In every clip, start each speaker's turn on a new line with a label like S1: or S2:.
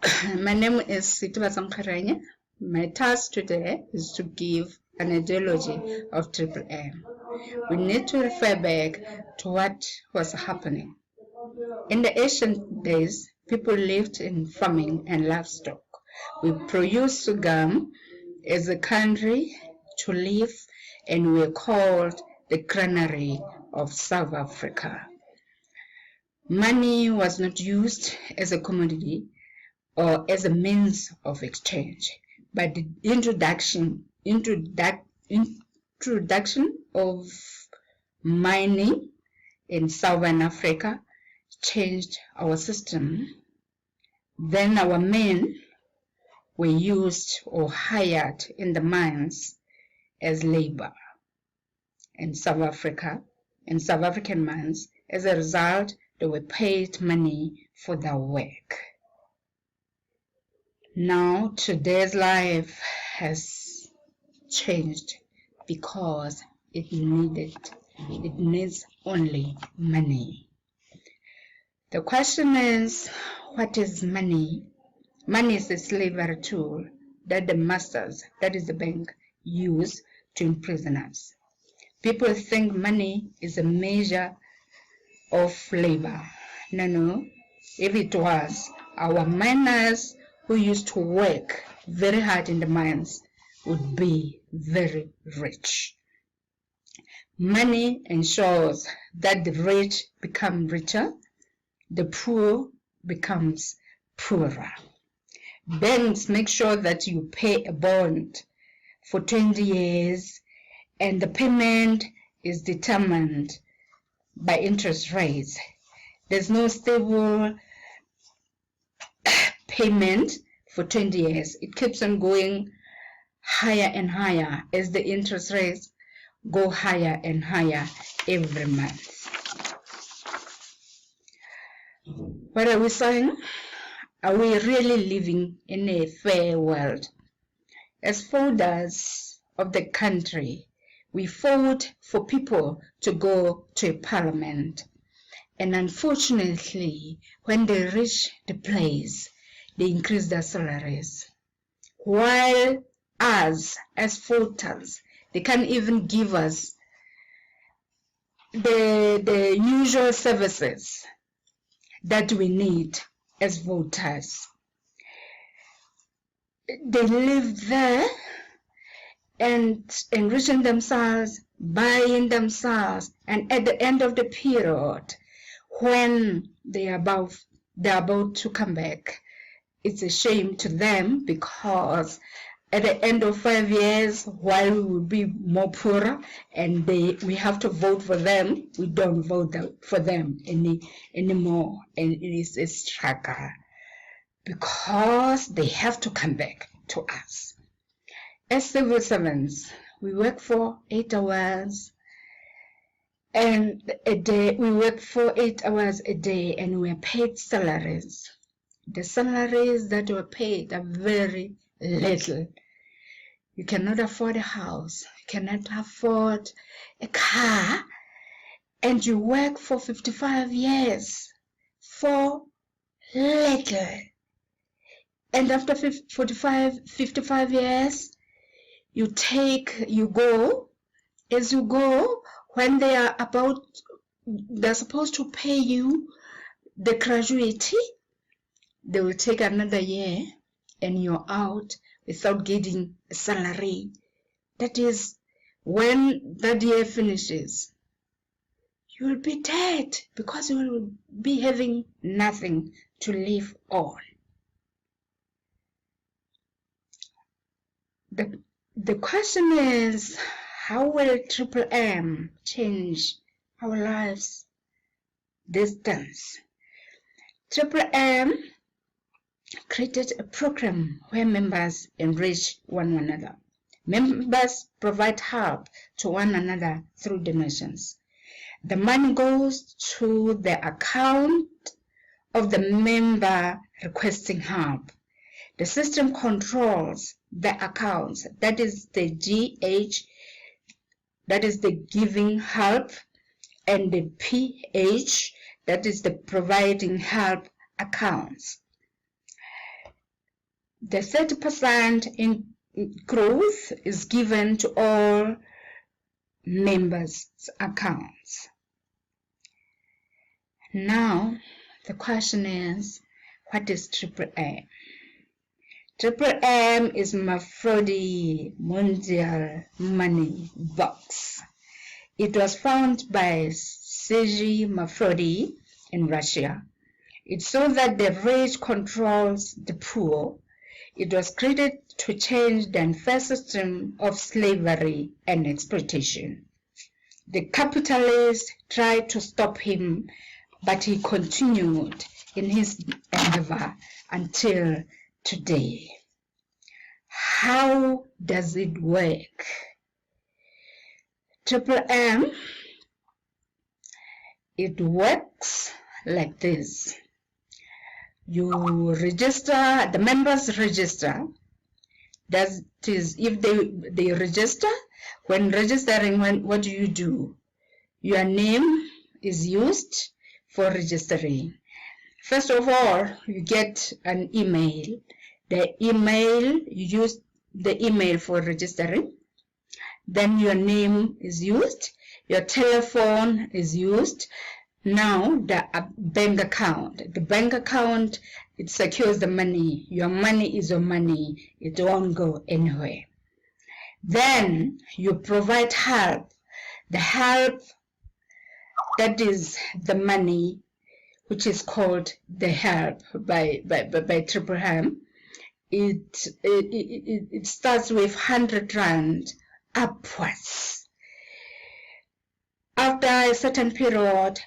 S1: My name is Seitebatso. My task today is to give an ideology of Triple M. We need to refer back to what was happening. In the ancient days, people lived in farming and livestock. We produced sorghum as a country to live, and we are called the granary of South Africa. Money was not used as a commodity or as a means of exchange, but the introduction of mining in Southern Africa changed our system. Then our men were used or hired in the mines as labor in South Africa, in South African mines. As a result, they were paid money for their work. Now today's life has changed because it needs only money. The question is, what is money? Money is a slavery tool that the masters, that is the bank, use to imprison us. People think money is a measure of labor. No. If it was, our miners who used to work very hard in the mines would be very rich. Money ensures that the rich become richer, the poor becomes poorer. Banks make sure that you pay a bond for 20 years and the payment is determined by interest rates. There's no stable payment for 20 years. It keeps on going higher and higher as the interest rates go higher and higher every month. What are we saying? Are we really living in a fair world? As founders of the country, we fought for people to go to a parliament. And unfortunately, when they reach the place, they increase their salaries. While us, as voters, they can't even give us the usual services that we need as voters. They live there and enriching themselves, buying themselves, and at the end of the period, when they are about to come back, it's a shame to them, because at the end of 5 years, while we will be more poorer and we have to vote for them, we don't vote for them anymore, and it is a struggle because they have to come back to us. As civil servants, we work for 8 hours and a day. We work for 8 hours a day and we are paid salaries. The salaries that were paid are very little. You cannot afford a house, you cannot afford a car, and you work for 55 years for little. And after 55 years, you go, when they're supposed to pay you the gratuity, they will take another year and you're out without getting a salary. That is, when that year finishes, you will be dead because you will be having nothing to live on. The question is, how will Triple M change our lives this dance? Triple M created a program where members enrich one another. Members provide help to one another through donations. The money goes to the account of the member requesting help. The system controls the accounts, that is the GH, that is the giving help, and the PH, that is the providing help accounts. The 30% in growth is given to all members' accounts. Now, the question is, what is Triple M? Triple M is Mafrodi Mondial Money Box. It was found by Sergei Mafrodi in Russia. It's so that the rich controls the poor. It was created to change the unfair system of slavery and exploitation. The capitalists tried to stop him, but he continued in his endeavor until today. How does it work? Triple M, it works like this. You register, the members register. That is, if they register, when registering, what do you do? Your name is used for registering. First of all, you get an email. The email, you use the email for registering. Then your name is used. Your telephone is used. Now the bank account. The bank account, it secures the money. Your money is your money. It won't go anywhere. Then you provide help. The help, that is the money, which is called the help by Triple M. It starts with 100 rand upwards. After a certain period,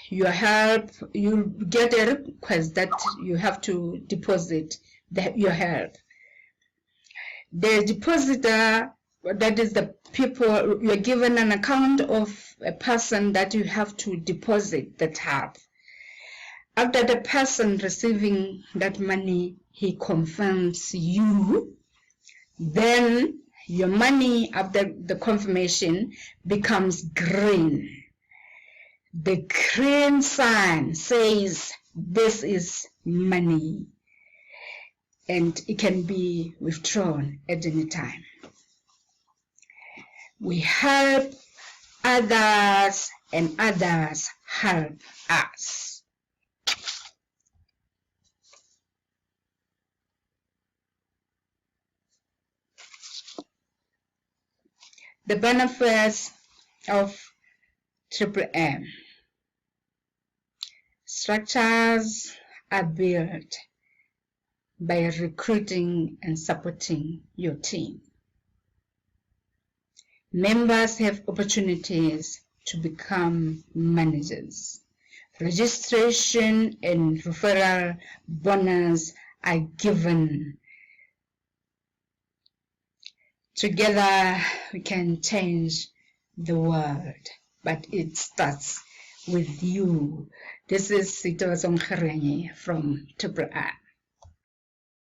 S1: your help, you get a request that you have to deposit your help. The depositor, that is the people, you are given an account of a person that you have to deposit that help. After the person receiving that money, he confirms you, then your money after the confirmation becomes green. The green sign says this is money, and it can be withdrawn at any time. We help others and others help us. The benefits of Triple M. Structures are built by recruiting and supporting your team. Members have opportunities to become managers. Registration and referral bonus are given. Together we can change the world, but it starts with you. This is seitebatso from Triple M.